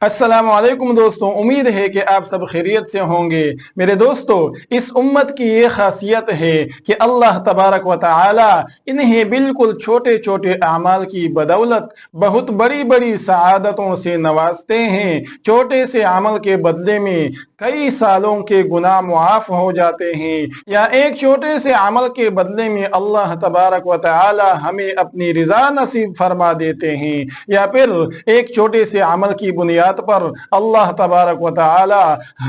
السلام علیکم دوستوں، امید ہے کہ آپ سب خیریت سے ہوں گے۔ میرے دوستو، اس امت کی یہ خاصیت ہے کہ اللہ تبارک و تعالی انہیں بالکل چھوٹے چھوٹے اعمال کی بدولت بہت بڑی بڑی سعادتوں سے نوازتے ہیں۔ چھوٹے سے عمل کے بدلے میں کئی سالوں کے گناہ معاف ہو جاتے ہیں، یا ایک چھوٹے سے عمل کے بدلے میں اللہ تبارک و تعالی ہمیں اپنی رضا نصیب فرما دیتے ہیں، یا پھر ایک چھوٹے سے عمل کی بنیاد پر اللہ تبارک و تعالی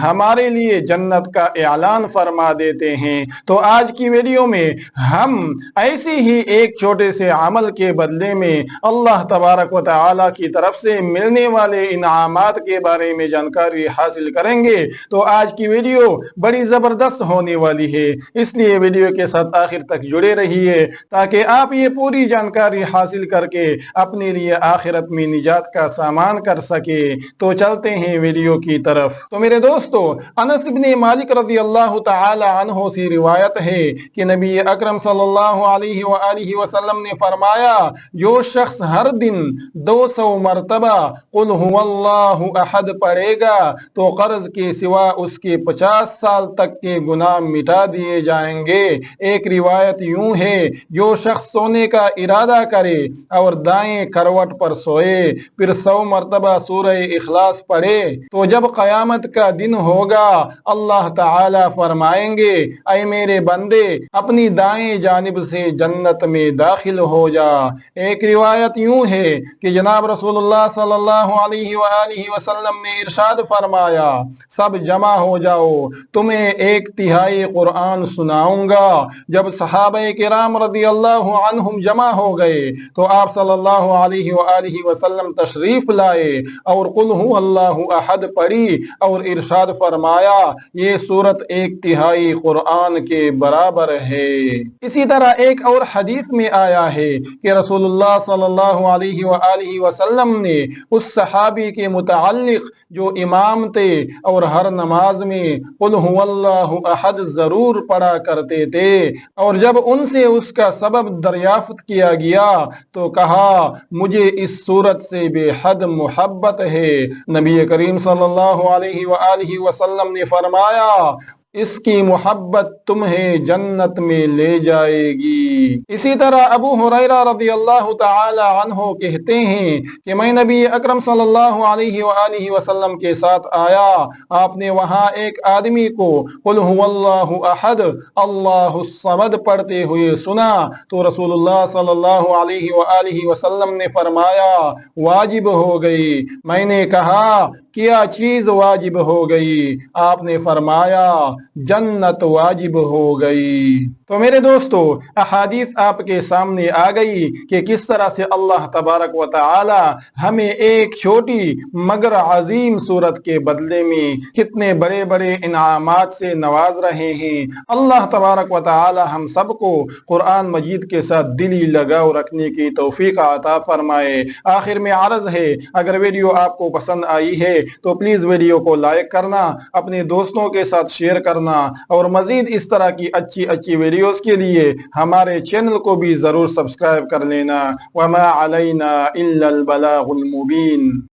ہمارے لیے جنت کا اعلان فرما دیتے ہیں۔ تو آج کی ویڈیو میں ہم ایسی ہی ایک چھوٹے سے عمل کے بدلے میں اللہ تبارک و تعالی کی طرف سے ملنے والے انعامات کے بارے میں جانکاری حاصل کریں گے۔ تو آج کی ویڈیو بڑی زبردست ہونے والی ہے، اس لیے ویڈیو کے ساتھ آخر تک جڑے رہیے تاکہ آپ یہ پوری جانکاری حاصل کر کے اپنے لیے آخرت میں نجات کا سامان کر سکے۔ تو چلتے ہیں ویڈیو کی طرف۔ تو میرے دوستو، انس بن مالک رضی اللہ تعالی عنہ سے روایت ہے کہ نبی اکرم صلی اللہ علیہ وآلہ وسلم نے فرمایا، جو شخص ہر دن 200 مرتبہ قل هو اللہ احد پڑھے گا تو قرض کے سوا اس کے 50 سال تک کے گناہ مٹا دیے جائیں گے۔ ایک روایت یوں ہے، جو شخص سونے کا ارادہ کرے اور دائیں کروٹ پر سوئے پھر 100 مرتبہ سورہ اخلاص پڑھے تو جب قیامت کا دن ہوگا اللہ تعالی فرمائیں گے، اے میرے بندے اپنی دائیں جانب سے جنت میں داخل ہو جا۔ ایک روایت یوں ہے کہ جناب رسول اللہ صلی اللہ علیہ وآلہ وسلم نے ارشاد فرمایا، سب جمع ہو جاؤ، تمہیں 1/3 قرآن سناؤں گا۔ جب صحابہ کرام رضی اللہ عنہم جمع ہو گئے تو آپ صلی اللہ علیہ وآلہ وسلم تشریف لائے اور قل هو اللہ احد پڑھی اور ارشاد فرمایا، یہ سورت 1/3 قرآن کے برابر ہے۔ اسی طرح ایک اور حدیث میں آیا ہے کہ رسول اللہ صلی اللہ علیہ وآلہ وسلم نے اس صحابی کے متعلق جو امام تھے اور ہر نماز میں قل هو اللہ احد ضرور پڑھا کرتے تھے، اور جب ان سے اس کا سبب دریافت کیا گیا تو کہا، مجھے اس سورت سے بے حد محبت ہے۔ نبی کریم صلی اللہ علیہ وآلہ وسلم نے فرمایا، اس کی محبت تمہیں جنت میں لے جائے گی۔ اسی طرح ابو ہریرہ رضی اللہ تعالی عنہ کہتے ہیں کہ میں نبی اکرم صلی اللہ علیہ وآلہ وسلم کے ساتھ آیا، آپ نے وہاں ایک آدمی کو قل هو اللہ احد اللہ الصمد پڑھتے ہوئے سنا تو رسول اللہ صلی اللہ علیہ وآلہ وسلم نے فرمایا، واجب ہو گئی۔ میں نے کہا، کیا چیز واجب ہو گئی؟ آپ نے فرمایا، جنت واجب ہو گئی۔ تو میرے دوستو، احادیث آپ کے سامنے آ گئی کہ کس طرح سے اللہ تبارک و تعالی ہمیں ایک چھوٹی مگر عظیم صورت کے بدلے میں کتنے بڑے بڑے انعامات سے نواز رہے ہیں۔ اللہ تبارک و تعالی ہم سب کو قرآن مجید کے ساتھ دلی لگاؤ رکھنے کی توفیق عطا فرمائے۔ آخر میں عرض ہے، اگر ویڈیو آپ کو پسند آئی ہے تو پلیز ویڈیو کو لائک کرنا، اپنے دوستوں کے ساتھ شیئر کرنا، اور مزید اس طرح کی اچھی ویڈیوز کے لیے ہمارے چینل کو بھی ضرور سبسکرائب کر لینا۔ وما علینا الا البلاغ المبین۔